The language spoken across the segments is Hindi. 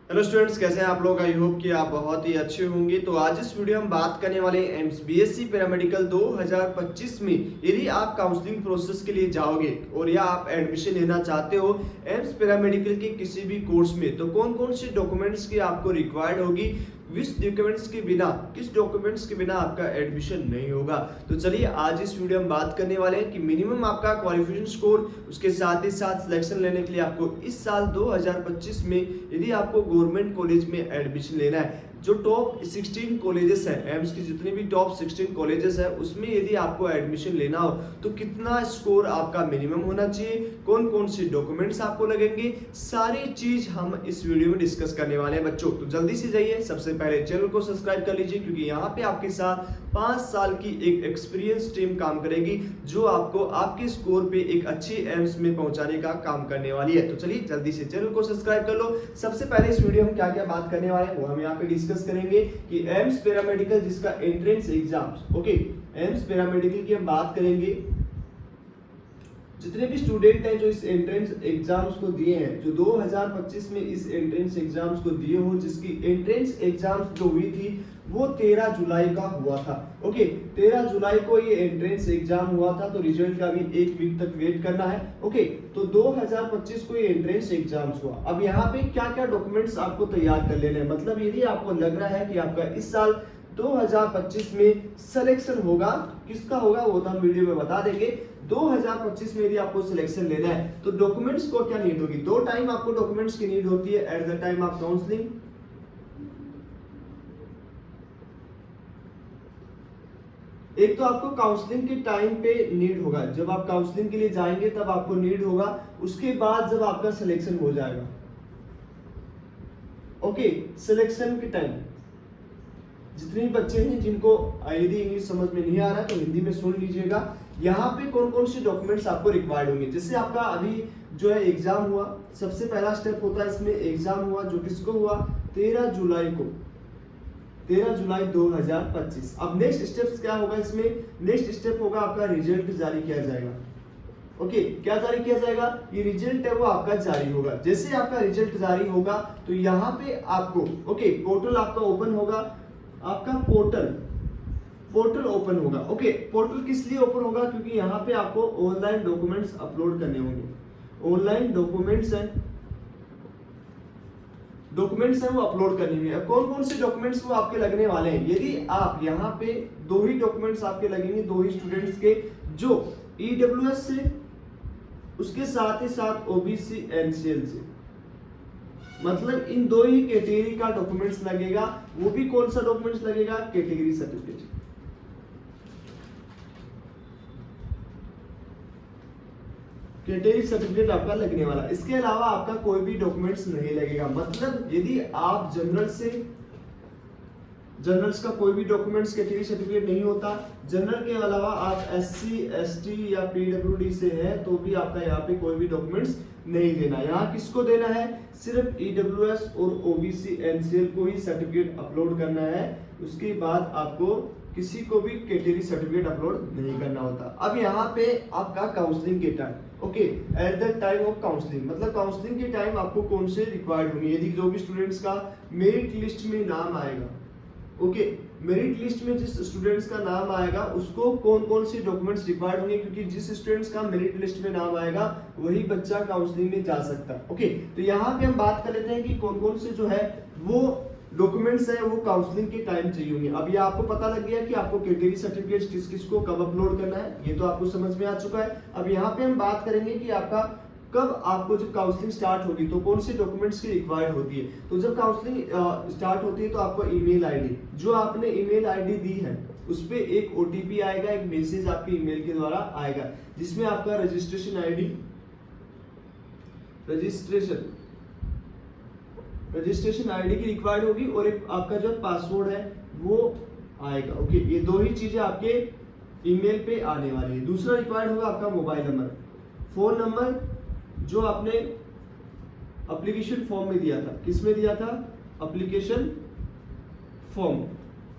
हेलो स्टूडेंट्स, कैसे हैं आप लोग। आई होप कि आप बहुत ही अच्छे होंगे। तो आज इस वीडियो हम बात करने वाले हैं एम्स बीएससी पैरामेडिकल 2025 में यदि आप काउंसलिंग प्रोसेस के लिए जाओगे और या आप एडमिशन लेना चाहते हो एम्स पैरामेडिकल के किसी भी कोर्स में, तो कौन कौन से डॉक्यूमेंट्स की आपको रिक्वायर्ड होगी, किस डॉक्यूमेंट्स के बिना आपका एडमिशन नहीं होगा। तो चलिए आज इस वीडियो में बात करने वाले हैं कि मिनिमम आपका क्वालिफिकेशन स्कोर, उसके साथ ही साथ सिलेक्शन लेने के लिए आपको इस साल 2025 में यदि आपको गवर्नमेंट कॉलेज में एडमिशन लेना है, जो टॉप 16 कॉलेजेस हैं, एम्स की जितने भी टॉप 16 कॉलेजेस हैं उसमें यदि आपको एडमिशन लेना हो तो कितना स्कोर आपका मिनिमम होना चाहिए, कौन कौन से डॉक्यूमेंट्स आपको लगेंगे, सारी चीज हम इस वीडियो में डिस्कस करने वाले हैं बच्चों। तो जल्दी से जाइए, सबसे पहले चैनल को सब्सक्राइब कर लीजिए, क्योंकि यहाँ पे आपके साथ 5 साल की एक एक्सपीरियंस टीम काम करेगी जो आपको आपके स्कोर पे एक अच्छी एम्स में पहुंचाने का काम करने वाली है। तो चलिए जल्दी से चैनल को सब्सक्राइब कर लो। सबसे पहले इस वीडियो में क्या क्या बात करने वाले हैं वो हम यहाँ पे डिस्कस करेंगे कि एम्स पैरामेडिकल जिसका entrance exams, okay, AIIMS paramedical की हम बात करेंगे। जितने भी स्टूडेंट हैं जो इस एंट्रेंस एग्जाम्स को दिए हैं, जो 2025 में इस एंट्रेंस एग्जाम्स को दिए हो, जिसकी एंट्रेंस एग्जाम्स जो हुई थी वो 13 जुलाई का हुआ था। ओके, 13 जुलाई को ये एंट्रेंस एग्जाम हुआ था, तो रिजल्ट का भी 1 वीक तक वेट करना है। ओके, तो 2025 को ये एंट्रेंस एग्जाम्स हुआ। अब यहाँ पे क्या क्या डॉक्यूमेंट्स आपको तैयार कर लेने हैं, मतलब यदि आपको लग रहा है कि आपका इस साल 2025 में सिलेक्शन होगा, किसका होगा वो तो हम वीडियो में बता देंगे। 2025 में यदि आपको सिलेक्शन लेना है तो डॉक्यूमेंट्स को क्या नीड होगी, 2 टाइम आपको डॉक्यूमेंट्स की नीड होती है at the time of counselling. एक तो आपको काउंसलिंग के टाइम पे नीड होगा, जब आप काउंसलिंग के लिए जाएंगे तब आपको नीड होगा, उसके बाद जब आपका सिलेक्शन हो जाएगा। ओके, सिलेक्शन के टाइम जितने भी बच्चे हैं जिनको यदि इंग्लिश समझ में नहीं आ रहा है तो हिंदी में सुन लीजिएगा। यहाँ पे कौन कौन से डॉक्यूमेंट्स आपको रिक्वायर्ड होंगे। जैसे आपका अभी जो है एग्जाम हुआ, सबसे पहला स्टेप होता है इसमें, एग्जाम हुआ जो किसको हुआ 13 जुलाई को, 13 जुलाई 2025। अब नेक्स्ट स्टेप्स क्या होगा इसमें, नेक्स्ट स्टेप होगा आपका रिजल्ट जारी किया जाएगा। ओके, क्या जारी किया जाएगा, ये रिजल्ट है वो आपका जारी होगा। जैसे आपका रिजल्ट जारी होगा तो यहाँ पे आपको ओके पोर्टल आपका ओपन होगा, आपका पोर्टल ओपन होगा। ओके, पोर्टल किस लिए ओपन होगा, क्योंकि यहाँ पे आपको ऑनलाइन डॉक्यूमेंट्स अपलोड करने होंगे। ऑनलाइन डॉक्यूमेंट्स हैं वो अपलोड करने में। कौन कौन से डॉक्यूमेंट्स वो आपके लगने वाले हैं, यदि आप यहाँ पे 2 ही डॉक्यूमेंट्स आपके लगेंगे, 2 ही स्टूडेंट्स के, जो ईडब्ल्यूएस से, उसके साथ ही साथ ओबीसी एनसीएल से, मतलब इन 2 ही कैटेगरी का डॉक्यूमेंट्स लगेगा। वो भी कौन सा डॉक्यूमेंट्स लगेगा, कैटेगरी सर्टिफिकेट। कैटेगरी सर्टिफिकेट आपका लगने वाला, इसके अलावा आपका कोई भी डॉक्यूमेंट्स नहीं लगेगा। मतलब यदि आप जनरल्स का कोई भी डॉक्यूमेंट्स कैटेगरी सर्टिफिकेट नहीं होता, जनरल के अलावा आप एससी एसटी या पीडब्ल्यूडी से हैं तो भी आपका यहाँ पे कोई भी डॉक्यूमेंट्स नहीं देना। यहाँ किसको देना है, सिर्फ ईडब्ल्यूएस और ओबीसी एनसीएल को ही सर्टिफिकेट अपलोड करना है। उसके बाद आपको किसी को भी कैटेगरी सर्टिफिकेट अपलोड नहीं करना होता। अब यहाँ पे आपका काउंसलिंग के time, okay, at the time of counselling, मतलब काउंसलिंग के टाइम आपको कौन से रिक्वायर्ड होंगे, यदि जो भी स्टूडेंट्स का मेरिट लिस्ट में नाम आएगा, ओके, मेरिट लिस्ट में जिस स्टूडेंट्स का नाम आएगा उसको कौन कौन से डॉक्यूमेंट्स रिक्वायर्ड होंगे, क्योंकि जिस स्टूडेंट्स का मेरिट लिस्ट में नाम आएगा वही बच्चा काउंसलिंग में जा सकता है। ओके, तो यहाँ पे हम बात कर लेते हैं कि कौन कौन से जो है वो डॉक्यूमेंट्स है वो काउंसलिंग के टाइम चाहिए होंगे। अब ये आपको पता लग गया कि आपको कैटेगरी सर्टिफिकेट किस किस को कब अपलोड करना है, ये तो आपको समझ में आ चुका है। अब यहाँ पे हम बात करेंगे कि आपका कब आपको जब काउंसलिंग स्टार्ट होगी तो कौन से डॉक्यूमेंट्स की रिक्वायर्ड होती है। तो जब काउंसलिंग स्टार्ट होती है तो आपको ईमेल आईडी, जो आपने ईमेल आईडी दी है उस पे एक ओटीपी आएगा, एक मैसेज आपके ईमेल के द्वारा आएगा, जिसमें आपका रजिस्ट्रेशन आईडी, रजिस्ट्रेशन आईडी की रिक्वायर्ड होगी और एक आपका जो पासवर्ड है वो आएगा। ओके, ये 2 ही चीजें आपके ईमेल पे आने वाली है। दूसरा रिक्वायर्ड होगा आपका मोबाइल नंबर, फोन नंबर, जो आपने एप्लीकेशन फॉर्म में दिया था। किस में दिया था, एप्लीकेशन फॉर्म।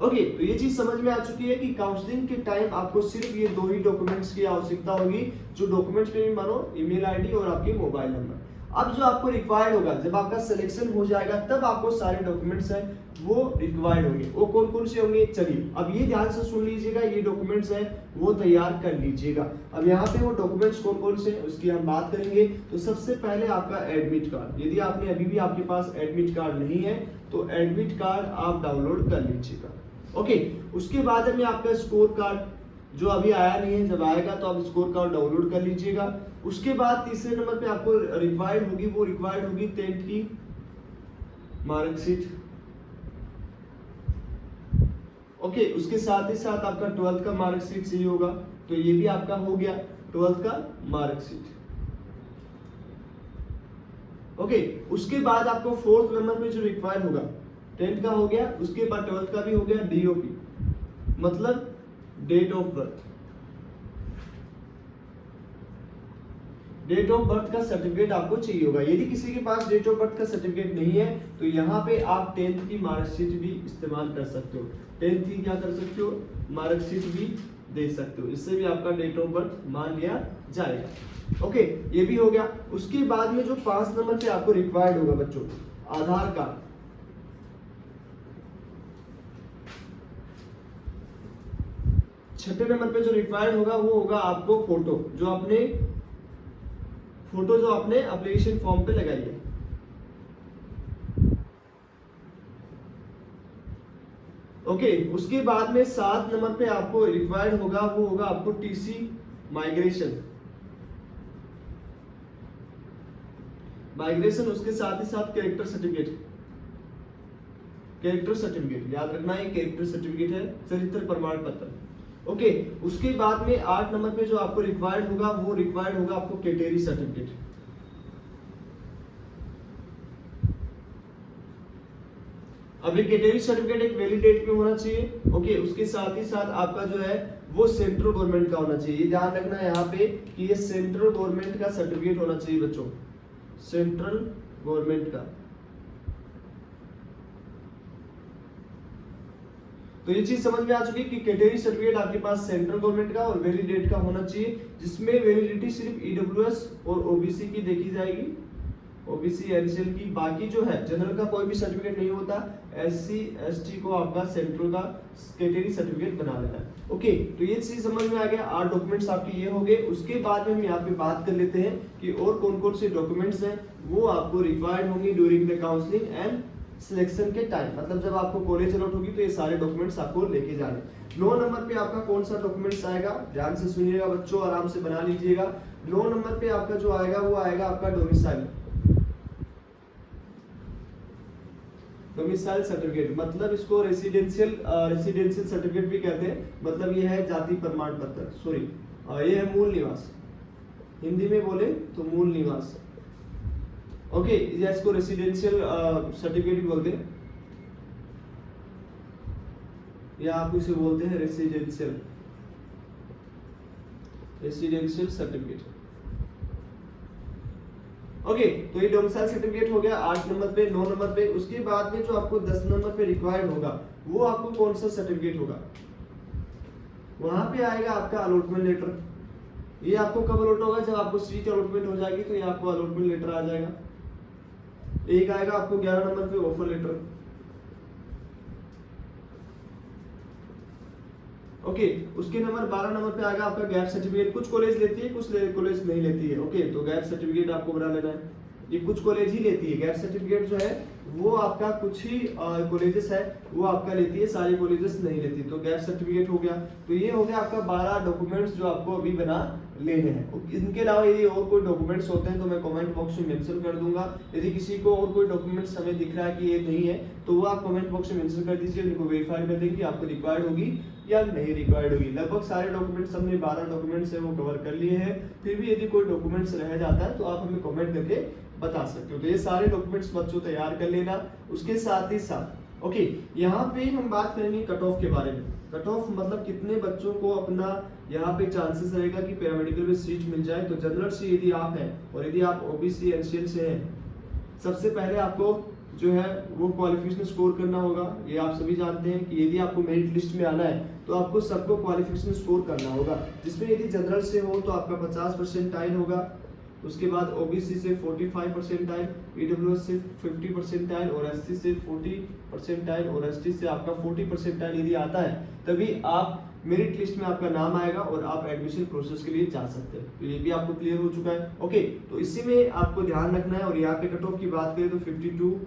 ओके, तो ये चीज समझ में आ चुकी है कि काउंसलिंग के टाइम आपको सिर्फ ये 2 ही डॉक्यूमेंट्स की आवश्यकता होगी, जो डॉक्यूमेंट्स में भी मानो ईमेल आईडी और आपके मोबाइल नंबर। अब जो आपको रिक्वायर्ड होगा, जब आपका सिलेक्शन हो जाएगा तब आपको सारे डॉक्यूमेंट्स हैं वो रिक्वायर्ड होंगे। वो कौन कौन से होंगे, चलिए अब ये ध्यान से सुन लीजिएगा, ये डॉक्यूमेंट्स हैं वो तैयार कर लीजिएगा। अब यहाँ पे वो डॉक्यूमेंट्स कौन कौन से उसकी हम बात करेंगे। तो सबसे पहले आपका एडमिट कार्ड, यदि आपने अभी भी आपके पास एडमिट कार्ड नहीं है तो एडमिट कार्ड आप डाउनलोड कर लीजिएगा। ओके, उसके बाद में आपका स्कोर कार्ड जो अभी आया नहीं है, जब आएगा तो आप स्कोर कार्ड डाउनलोड कर लीजिएगा। उसके बाद तीसरे नंबर पे आपको रिक्वायर्ड होगी, वो रिक्वायर्ड होगी 10th की मार्कशीट। ओके, उसके साथ ही साथ आपका 12th का मार्कशीट चाहिए होगा, तो ये भी आपका हो गया 12th का मार्कशीट। ओके, उसके बाद आपको 4th नंबर पे जो रिक्वायर्ड होगा, 10th का हो गया, उसके बाद 12th का भी हो गया, डीओपी मतलब date of birth. Date of birth का सर्टिफिकेट आपको चाहिए होगा। यदि किसी के पास डेट ऑफ बर्थ का सर्टिफिकेट नहीं है तो यहाँ पे आप 10th की मार्कशीट भी इस्तेमाल कर सकते हो। 10th की क्या कर सकते हो, मार्कशीट भी दे सकते हो, इससे भी आपका डेट ऑफ बर्थ मान लिया जाएगा। ओके, ये भी हो गया। उसके बाद में जो 5 नंबर पे आपको रिक्वायर्ड होगा बच्चों, आधार कार्ड। 6 नंबर पे जो रिक्वायर्ड होगा वो होगा आपको फोटो, जो आपने एप्लीकेशन फॉर्म पे लगाई है। ओके, उसके बाद में 7 नंबर पे आपको रिक्वायर्ड होगा, वो होगा आपको टीसी माइग्रेशन। उसके साथ ही साथ कैरेक्टर सर्टिफिकेट याद रखना है, कैरेक्टर सर्टिफिकेट है, चरित्र प्रमाण पत्र। ओके, उसके बाद में 8 नंबर पे जो आपको रिक्वायर्ड होगा वो रिक्वायर्ड होगा आपको कैटेगरी सर्टिफिकेट। अब ये कैटेगरी सर्टिफिकेट एक वैलिड डेट में होना चाहिए। ओके, उसके साथ ही साथ आपका जो है वो सेंट्रल गवर्नमेंट का होना चाहिए। ये ध्यान रखना है यहाँ पे कि ये सेंट्रल गवर्नमेंट का सर्टिफिकेट होना चाहिए बच्चों, सेंट्रल गवर्नमेंट का। तो ये चीज समझ में आ चुकी है कि कैटेगरी सर्टिफिकेट आपके पास सेंट्रल गवर्नमेंट का और वैलिड डेट का होना चाहिए, जिसमें वैलिडिटी सिर्फ ईडब्ल्यूएस और ओबीसी की देखी जाएगी, ओबीसी एनसीएल की। बाकी जो है जनरल का कोई भी सर्टिफिकेट नहीं होता, एससी एसटी को आपका सेंट्रल का कैटेगरी सर्टिफिकेट बना लेना है। ओके, तो ये चीज समझ में आ गया, 8 डॉक्यूमेंट्स आपके ये हो गए। उसके बाद में हम यहाँ पे बात कर लेते हैं कि और कौन कौन से डॉक्यूमेंट्स हैं वो आपको रिक्वायर्ड होंगे during the counselling and selection के टाइम, मतलब जब आपको कॉलेज अलॉट होगी तो ये सारे डॉक्यूमेंट्स आपको लेके जाने। 9 नंबर पे आपका कौन सा डॉक्यूमेंट्स आएगा, ध्यान से सुनिएगा बच्चों, आराम से बना लीजिएगा। 9 नंबर पे आपका जो आएगा वो आएगा आपका डोमिसाइल सर्टिफिकेट, मतलब इसको रेसिडेंशियल सर्टिफिकेट भी कहते हैं, मतलब ये है जाति प्रमाण पत्र, सॉरी ये है मूल निवास, हिंदी में बोले तो मूल निवास। ओके, इसको रेसिडेंशियल सर्टिफिकेट भी बोलते हैं, या आप इसे बोलते हैं रेसिडेंशियल सर्टिफिकेट। ओके, तो ये डोमिसाइल सर्टिफिकेट हो गया 8 नंबर पे, 9 नंबर पे। उसके बाद में जो आपको 10 नंबर पे रिक्वायर्ड होगा वो आपको कौन सा सर्टिफिकेट होगा, वहां पे आएगा आपका अलॉटमेंट लेटर। ये आपको कब अलॉट होगा, जब आपको सीट अलॉटमेंट हो जाएगी तो ये आपको अलॉटमेंट लेटर आ जाएगा। एक आएगा आपको 11 नंबर पे ऑफर लेटर। ओके, उसके नंबर 12 नंबर पे आएगा आपका गैप सर्टिफिकेट। कुछ कॉलेज लेती है, कुछ कॉलेज नहीं लेती है। ओके, तो गैप सर्टिफिकेट आपको बना लेना है, ये कुछ कॉलेज ही लेती है। गैप सर्टिफिकेट जो है वो आपका कुछ ही कॉलेजेस है वो आपका लेती है, सारे कॉलेजेस नहीं लेती। तो गैप सर्टिफिकेट हो गया। तो ये हो गया आपका 12 डॉक्यूमेंट्स जो आपको अभी बना लेने हैं। इनके अलावा यदि और कोई डॉक्यूमेंट्स होते हैं तो मैं कमेंट बॉक्स में मेंशन कर दूंगा। यदि किसी को और कोई डॉक्यूमेंट्स हमें दिख रहा है कि ये नहीं है तो वो आप कमेंट बॉक्स में मेंशन कर दीजिए, उनको वेरीफाई कर देंगे कि आपको रिक्वायर्ड होगी या नहीं रिक्वायर्ड होगी। लगभग सारे डॉक्यूमेंट्स हमने 12 डॉक्यूमेंट्स है वो कवर कर लिए हैं। फिर भी यदि कोई डॉक्यूमेंट्स रह जाता है तो आप हमें कमेंट करके बता सकते हो। तो ये सारे डॉक्यूमेंट्स बच्चों तैयार कर लेना। उसके साथ ही साथ ओके, यहाँ पे हम बात करेंगे कट ऑफ के बारे में। कट ऑफ मतलब कितने बच्चों को अपना यहाँ पे चांसेस रहेगा कि पैरामेडिकल में सीट मिल जाए। तो जनरल से यदि आप हैं और यदि आप ओबीसी एनसीएल से हैं, सबसे पहले आपको जो है वो क्वालिफिकेशन स्कोर करना होगा। ये आप सभी जानते हैं कि यदि आपको मेरिट लिस्ट में आना है तो आपको सबको क्वालिफिकेशन स्कोर करना होगा, जिसमें यदि जनरल से हो तो आपका 50 परसेंटाइल होगा। उसके बाद ओबीसी से 45 परसेंटाइल, ईडब्ल्यूएस से 50 परसेंटाइल और एससी से 40 परसेंटाइल और एसटी से आपका 40 परसेंटाइल यदि आता है तभी आप मेरिट लिस्ट में आपका नाम आएगा और आप एडमिशन प्रोसेस के लिए जा सकते हैं। तो ये भी आपको क्लियर हो चुका है। ओके, तो इसी में आपको ध्यान रखना है। और यहाँ पे कट ऑफ की बात करें तो 52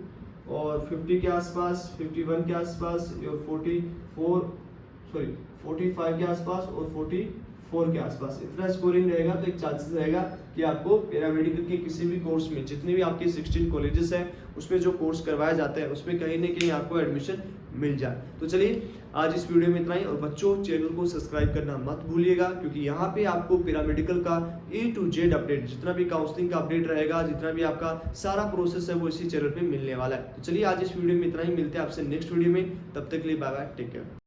और 50 के आसपास, 51 के आसपास और 45 के आसपास और 44 के आसपास इतना स्कोरिंग रहेगा तो एक चांसेस रहेगा कि आपको पैरामेडिकल के किसी भी कोर्स में, जितने भी आपके 16 कॉलेजेस हैं उसमें जो कोर्स करवाए जाते हैं उसमें कहीं ना कहीं आपको एडमिशन मिल जाए। तो चलिए आज इस वीडियो में इतना ही। और बच्चों, चैनल को सब्सक्राइब करना मत भूलिएगा, क्योंकि यहाँ पे आपको पैरामेडिकल का A to Z अपडेट, जितना भी काउंसलिंग का अपडेट रहेगा, जितना भी आपका सारा प्रोसेस है वो इसी चैनल पे मिलने वाला है। तो चलिए आज इस वीडियो में इतना ही, मिलते हैं आपसे नेक्स्ट वीडियो में। तब तक के लिए बाय बाय, टेक केयर।